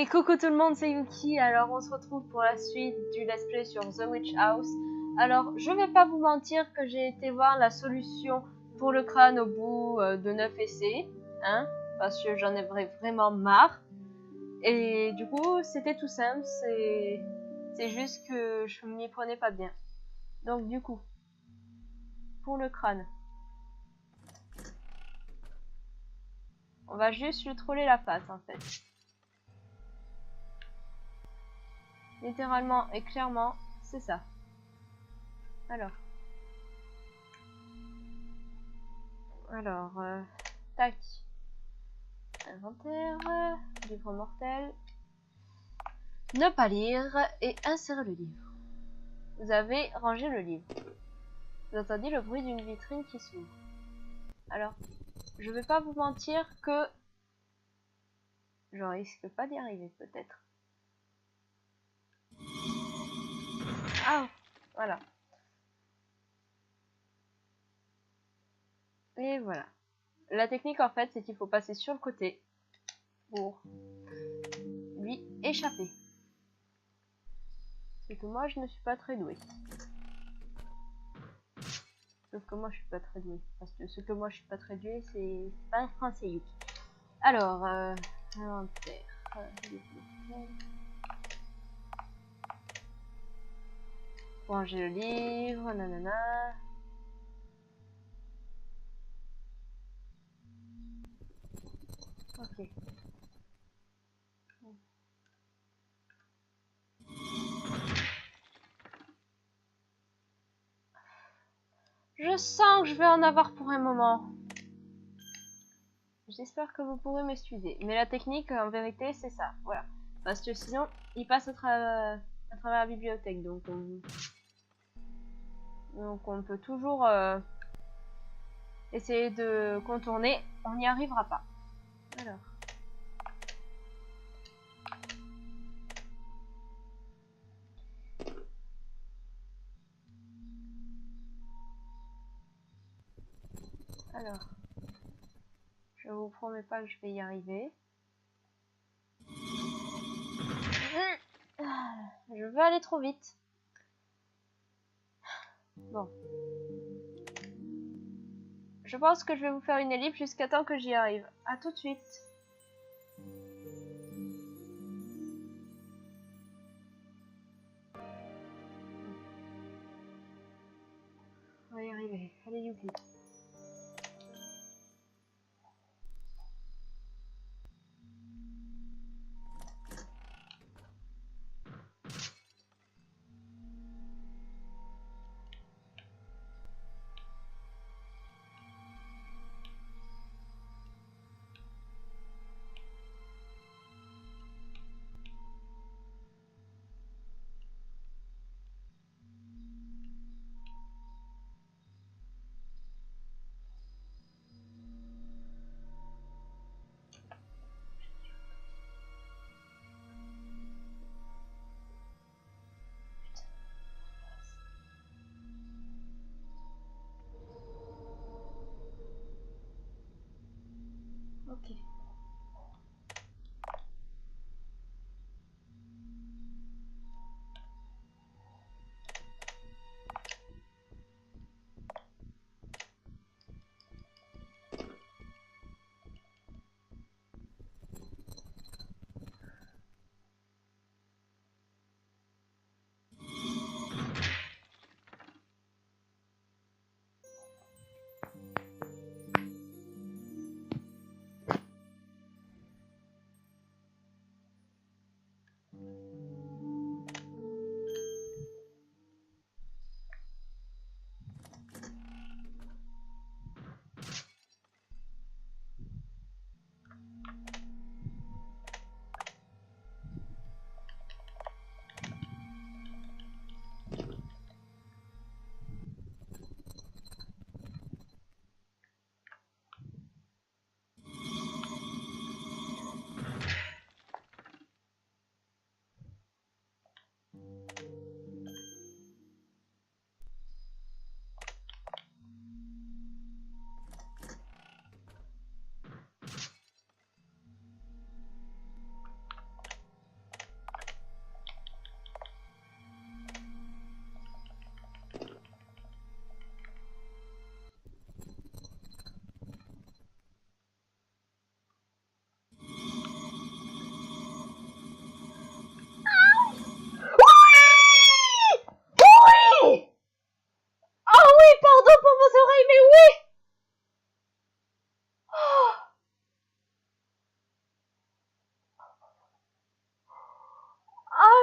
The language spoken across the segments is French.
Hey, coucou tout le monde, c'est Yuki. Alors on se retrouve pour la suite du let's play sur The Witch House. Alors je vais pas vous mentir que j'ai été voir la solution pour le crâne au bout de 9 essais, hein, parce que j'en ai vraiment marre. Et du coup c'était tout simple, c'est juste que je m'y prenais pas bien. Donc du coup, pour le crâne, on va juste lui troller la face en fait. Littéralement et clairement, c'est ça. Alors, tac. Inventaire, livre mortel. Ne pas lire et insérer le livre. Vous avez rangé le livre. Vous entendez le bruit d'une vitrine qui s'ouvre. Alors, je vais pas vous mentir que je risque pas d'y arriver peut-être. Ah, voilà. Et voilà. La technique en fait, c'est qu'il faut passer sur le côté pour lui échapper. C'est que moi, je ne suis pas très douée. Sauf que moi, je suis pas très douée. Parce que ce que moi, je suis pas très douée, c'est pas français, Yuki. Alors, inventaire. Ranger le livre, nanana. Ok. Je sens que je vais en avoir pour un moment. J'espère que vous pourrez m'excuser. Mais la technique, en vérité, c'est ça. Voilà. Parce que sinon, il passe à travers la bibliothèque. Donc on peut toujours essayer de contourner. On n'y arrivera pas. Alors. Alors. Je vous promets pas que je vais y arriver. Je veux aller trop vite. Bon. Je pense que je vais vous faire une ellipse jusqu'à temps que j'y arrive. À tout de suite. On va y arriver. Allez, Yuki. Ok.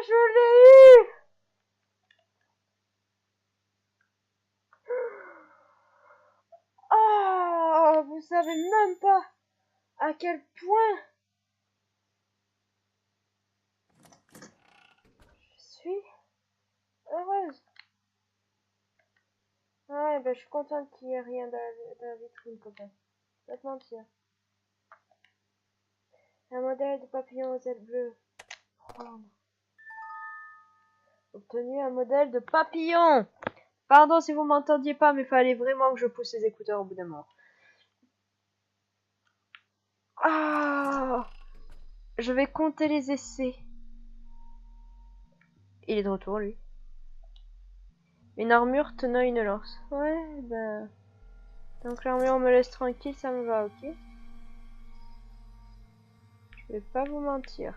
je l'ai eu! Oh, vous savez même pas à quel point je suis heureuse. Ouais, ben je suis contente qu'il n'y ait rien dans la vitrine, copain. Je vais pas te mentir. Un modèle de papillon aux ailes bleues. Prendre. Obtenu un modèle de papillon. Pardon si vous m'entendiez pas, mais il fallait vraiment que je pousse les écouteurs au bout d'un moment. Ah, je vais compter les essais. Il est de retour, lui. Une armure tenant une lance. Ouais, ben... Donc l'armure me laisse tranquille, ça me va, ok. Je vais pas vous mentir.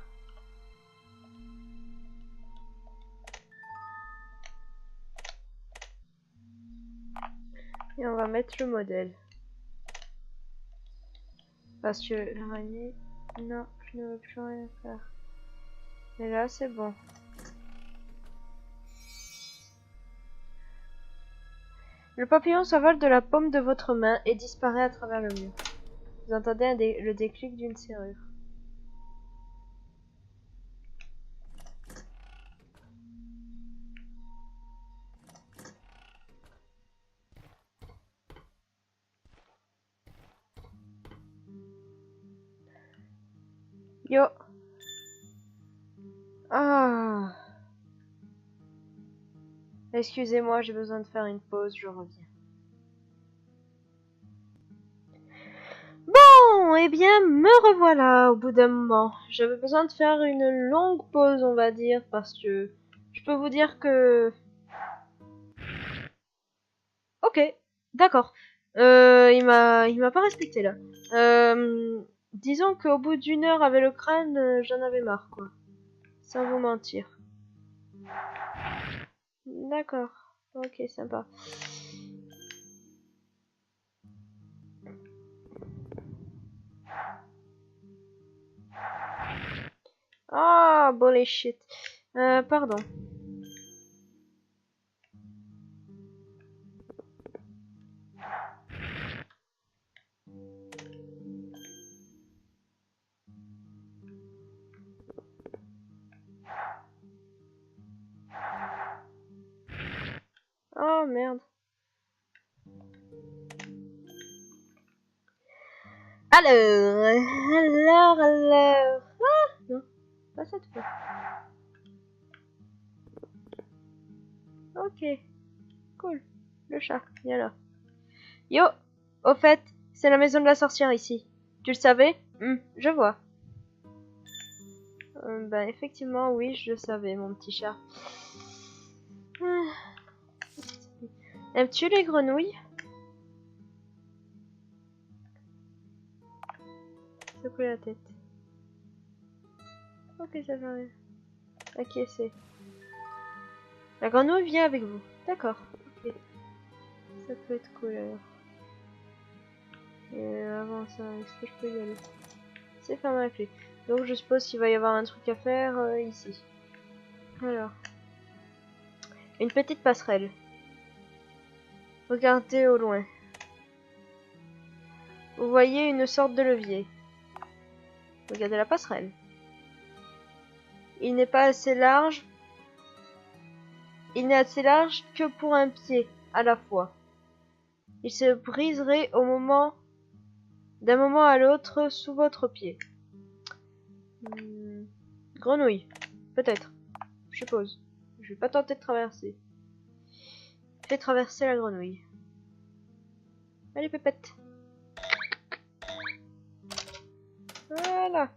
Et on va mettre le modèle. Parce que l'araignée... Non, je ne veux plus rien faire. Et là, c'est bon. Le papillon s'envole de la paume de votre main et disparaît à travers le mur. Vous entendez le déclic d'une serrure. Yo. Ah. Excusez-moi, j'ai besoin de faire une pause, je reviens. Bon, eh bien, me revoilà au bout d'un moment. J'avais besoin de faire une longue pause, on va dire, parce que je peux vous dire que... Ok, d'accord. Il m'a pas respecté là. Disons qu'au bout d'une heure avec le crâne, j'en avais marre, quoi. Sans vous mentir. D'accord. Ok, sympa. Ah, bullshit. Pardon. Oh, merde. Alors... Ah, non, pas cette fois. Ok, cool. Le chat, viens là. Yo, au fait, c'est la maison de la sorcière ici. Tu le savais? Je vois. Bah effectivement, oui, je le savais, mon petit chat. Aimes-tu les grenouilles? Secouer la tête. Ok, ça va rien. Ok, c'est... La grenouille vient avec vous. D'accord, ok. Ça peut être cool alors. Et avant ça, est-ce que je peux y aller? C'est fermé à clé. Donc je suppose qu'il va y avoir un truc à faire ici. Alors. Une petite passerelle. Regardez au loin. Vous voyez une sorte de levier. Regardez la passerelle. Il n'est pas assez large. Il n'est assez large que pour un pied à la fois. Il se briserait au moment d'un moment à l'autre sous votre pied. Grenouille, peut-être. Je suppose. Je vais pas tenter de traverser. Fais traverser la grenouille. Allez, pépette. Voilà.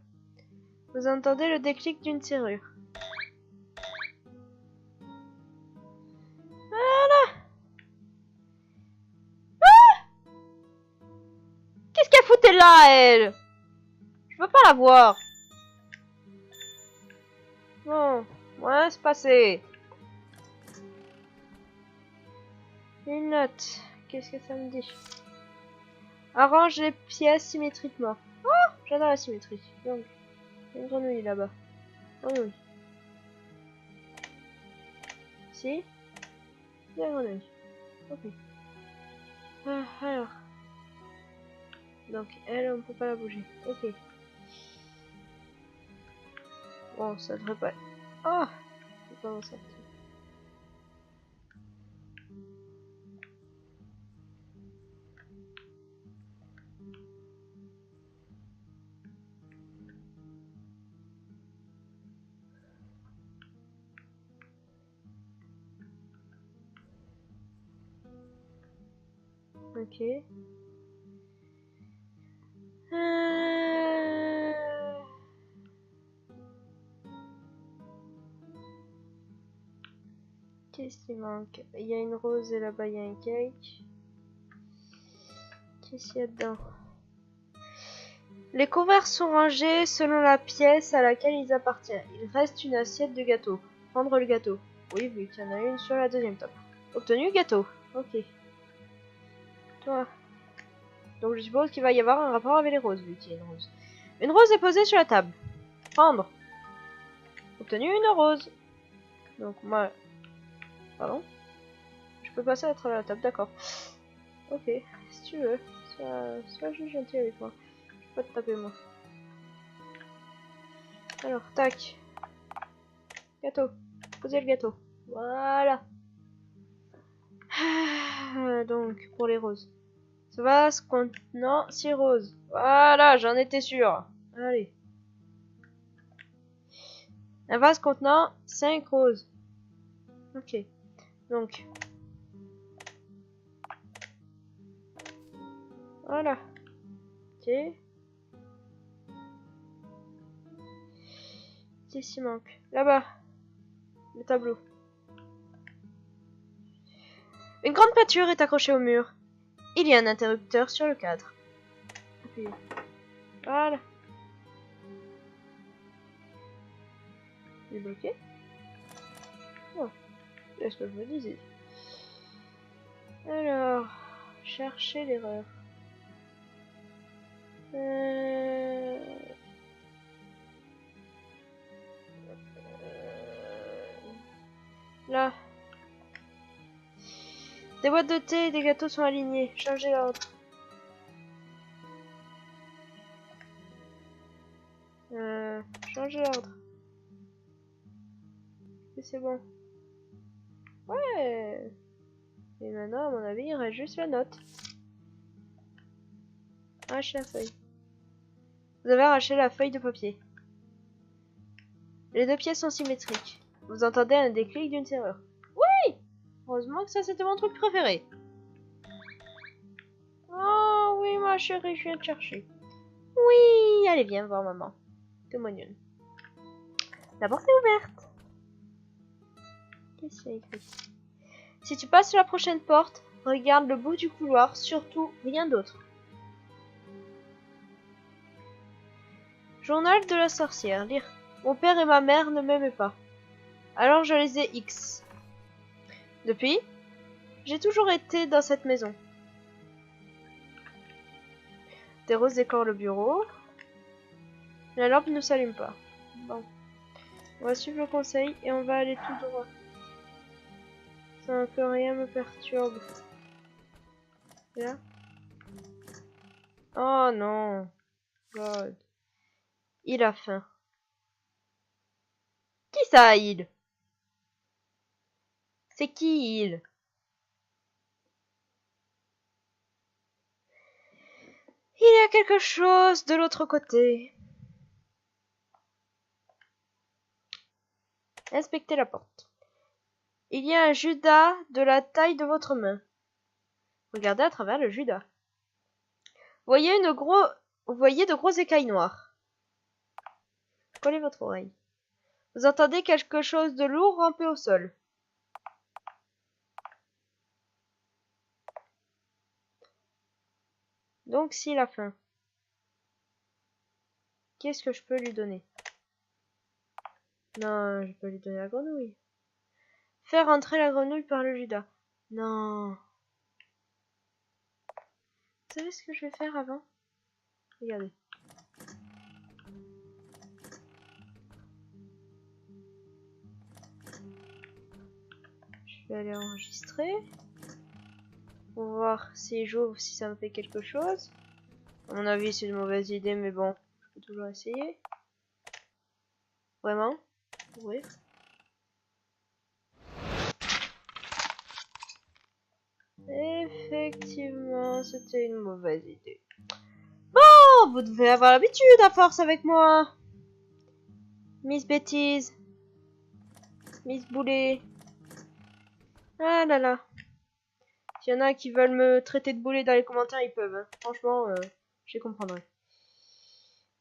Vous entendez le déclic d'une serrure. Voilà. Ah, qu'est-ce qu'elle foutait là, elle? Je veux pas la voir. Bon, ouais, c'est passé. Une note. Qu'est-ce que ça me dit? Arrange les pièces symétriquement. Oh, j'adore la symétrie. Donc, il y a une grenouille là-bas. Grenouille. Si. La grenouille. Ok. Alors. Donc, elle, on peut pas la bouger. Ok. Bon, ça devrait pas... Oh! Je peux pas m'en sortir. Ok. Qu'est-ce qui manque? Il y a une rose et là-bas il y a un cake. Qu'est-ce qu'il y a dedans? Les couverts sont rangés selon la pièce à laquelle ils appartiennent. Il reste une assiette de gâteau. Prendre le gâteau. Oui, vu qu'il y en a une sur la deuxième table. Obtenu gâteau. Ok. Toi. Donc je suppose qu'il va y avoir un rapport avec les roses, vu qu'il y a une rose. Une rose est posée sur la table. Prendre. Obtenu une rose. Donc moi... Pardon? Je peux passer à travers la table, d'accord. Ok, si tu veux. Sois juste gentil avec moi. Je peux pas te taper, moi. Alors, tac. Gâteau. Posez le gâteau. Voilà. Donc, pour les roses. Ce vase contenant 6 roses. Voilà, j'en étais sûr. Allez. Un vase contenant 5 roses. Ok. Donc. Voilà. Ok. Qu'est-ce qui manque? Là-bas. Le tableau. Une grande peinture est accrochée au mur. Il y a un interrupteur sur le cadre. Appuyez. Voilà. Il est bloqué? Oh, c'est ce que je me disais. Alors, chercher l'erreur. Là. Des boîtes de thé et des gâteaux sont alignés. Changez l'ordre. Changez l'ordre. Et c'est bon. Ouais. Et maintenant, à mon avis, il reste juste la note. Arrachez la feuille. Vous avez arraché la feuille de papier. Les deux pièces sont symétriques. Vous entendez un déclic d'une serrure. Oui! Heureusement que ça, c'était mon truc préféré. Oh oui, ma chérie, je viens te chercher. Oui, allez, viens voir maman. T'es mignonne. La porte est ouverte. Qu'est-ce qu'il y a écrit? Si tu passes sur la prochaine porte, regarde le bout du couloir, surtout rien d'autre. Journal de la sorcière. Lire. Mon père et ma mère ne m'aimaient pas. Alors je les ai X. Depuis, j'ai toujours été dans cette maison. Des roses décorent le bureau. La lampe ne s'allume pas. Bon. On va suivre le conseil et on va aller tout droit. Sans que rien me perturbe. Et là? Oh non. God. Il a faim. Qui ça, il? C'est qui, il? Il y a quelque chose de l'autre côté. Inspectez la porte. Il y a un Judas de la taille de votre main. Regardez à travers le Judas. Voyez de gros écailles noires. Collez votre oreille. Vous entendez quelque chose de lourd ramper au sol. Donc s'il a faim, qu'est-ce que je peux lui donner? Non, je peux lui donner la grenouille. Faire entrer la grenouille par le Judas. Non. Vous savez ce que je vais faire avant? Regardez. Je vais aller enregistrer. Pour voir si j'ouvre, si ça me fait quelque chose. À mon avis, c'est une mauvaise idée, mais bon, je peux toujours essayer. Vraiment? Oui. Effectivement, c'était une mauvaise idée. Bon, vous devez avoir l'habitude à force avec moi. Miss Bêtise. Miss Boulet. Ah là là. S'il y en a qui veulent me traiter de boulet dans les commentaires, ils peuvent. Hein. Franchement, je les comprendrai.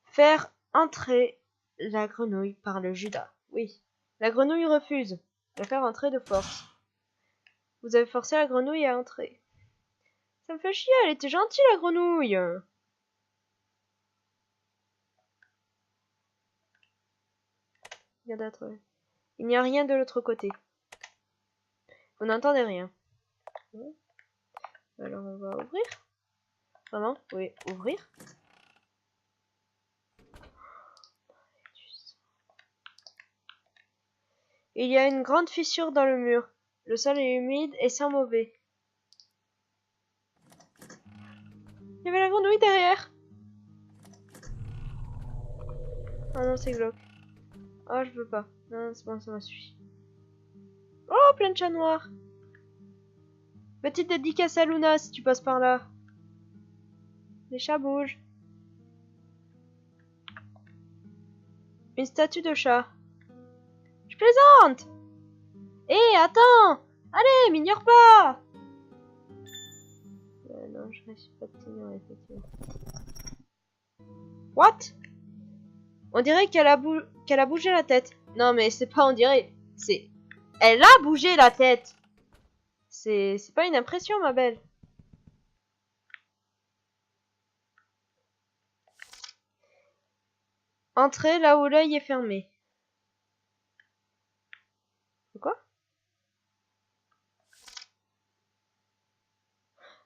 Faire entrer la grenouille par le Judas. Oui. La grenouille refuse. La faire entrer de force. Vous avez forcé la grenouille à entrer. Ça me fait chier, elle était gentille la grenouille. Il y a d'autres. Il n'y a rien de l'autre côté. Vous n'entendez rien. Alors on va ouvrir. Vraiment? Oui, ouvrir. Il y a une grande fissure dans le mur. Le sol est humide et sent mauvais. Il y avait la grenouille derrière. Ah non, c'est glauque. Oh, je veux pas. Non, c'est bon, ça m'a suffi. Oh, plein de chats noirs. Petite dédicace à Luna si tu passes par là. Les chats bougent. Une statue de chat. Je plaisante. Hé, attends. Allez, m'ignore pas. Non, je risque pas de t'ignorer, effectivement. What? On dirait qu'elle a bougé la tête. Non, mais c'est pas on dirait. C'est... Elle a bougé la tête. C'est pas une impression, ma belle. Entrez là où l'œil est fermé. Quoi?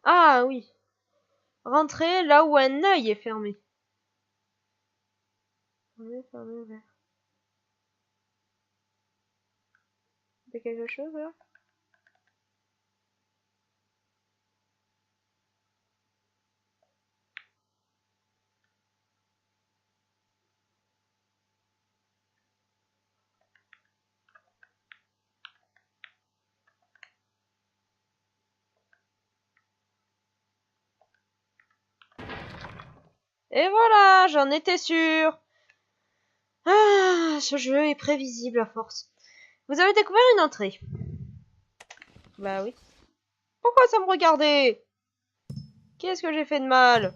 Ah oui. Rentrez là où un œil est fermé. Fermé, fermé, ouvert. C'est quelque chose là? Et voilà, j'en étais sûre. Ah, ce jeu est prévisible à force. Vous avez découvert une entrée. Bah oui. Pourquoi ça me regardait? Qu'est-ce que j'ai fait de mal?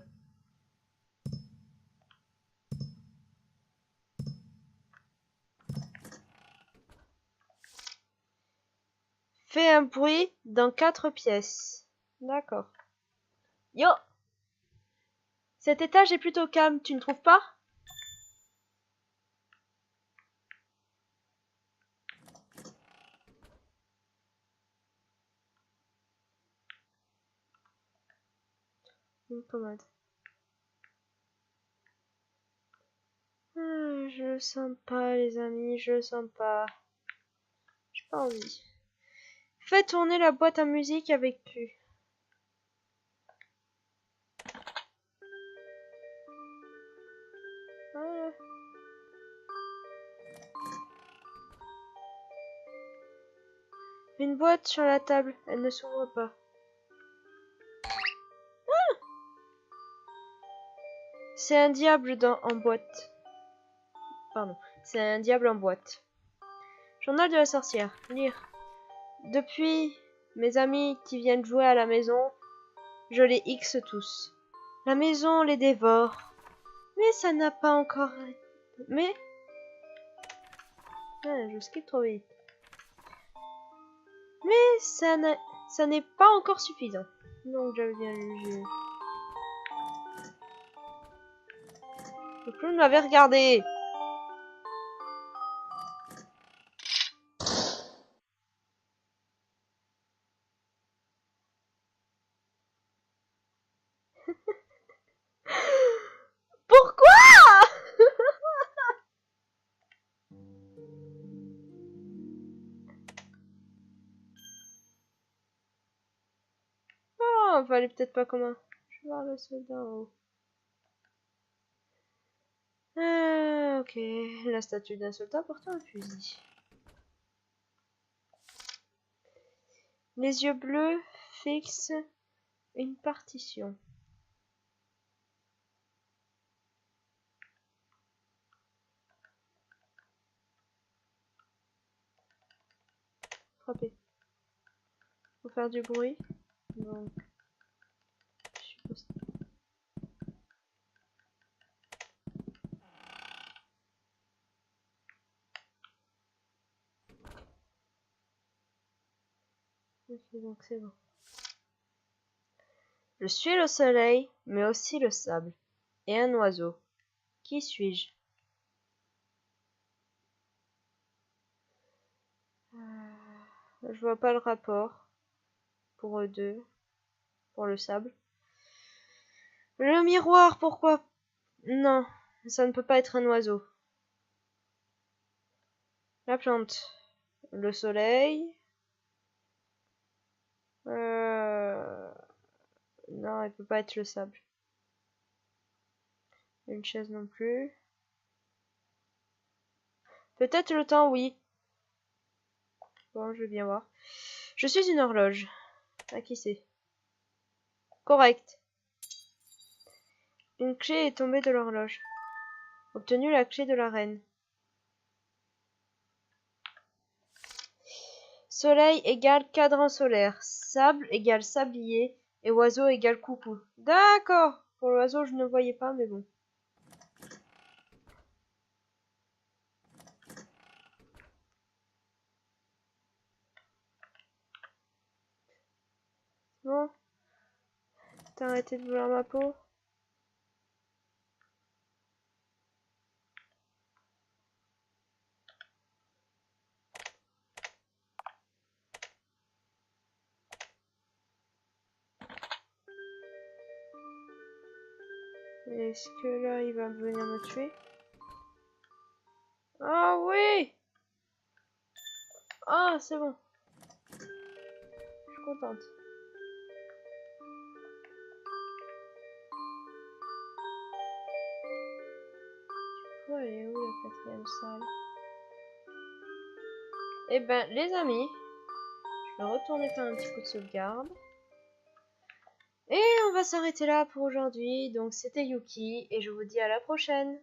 Fais un bruit dans 4 pièces. D'accord. Yo! Cet étage est plutôt calme, tu ne trouves pas? Une commode. Ah, je le sens pas, les amis, je le sens pas. J'ai pas envie. Fais tourner la boîte à musique avec Q. Ah. Une boîte sur la table, elle ne s'ouvre pas. Ah, c'est un diable en boîte. Pardon, c'est un diable en boîte. Journal de la sorcière. Lire. Depuis mes amis qui viennent jouer à la maison, je les X tous. La maison les dévore. Mais ça n'a pas encore... Mais... Ah, je skip trop vite. Mais ça n'est pas encore suffisant. Donc j'avais bien lu. Le clown m'avait regardé. Pourquoi? Non, fallait peut-être pas commun. Je vais voir le soldat en haut. Ah, ok. La statue d'un soldat portant un fusil. Les yeux bleus fixent une partition. Frapper. Faut faire du bruit. Donc, je suppose. Ok, donc c'est bon. Je suis le soleil, mais aussi le sable. Et un oiseau. Qui suis-je? Je vois pas le rapport pour eux deux, pour le sable. Le miroir, pourquoi? Non, ça ne peut pas être un oiseau. La plante. Le soleil. Non, elle peut pas être le sable. Une chaise non plus. Peut-être le temps, oui. Bon, je vais bien voir. Je suis une horloge. Ah, qui c'est? Correct. Une clé est tombée de l'horloge. Obtenu la clé de la reine. Soleil égale cadran solaire. Sable égale sablier. Et oiseau égale coucou. D'accord. Pour l'oiseau, je ne voyais pas, mais bon. Bon. T'as arrêté de vouloir ma peau? Est-ce que là, il va venir me tuer? Ah oui! Ah, c'est bon. Je suis contente. Oh, elle est où la quatrième salle? Eh ben, les amis, je vais retourner faire un petit coup de sauvegarde. Et on va s'arrêter là pour aujourd'hui. Donc, c'était Yuki et je vous dis à la prochaine.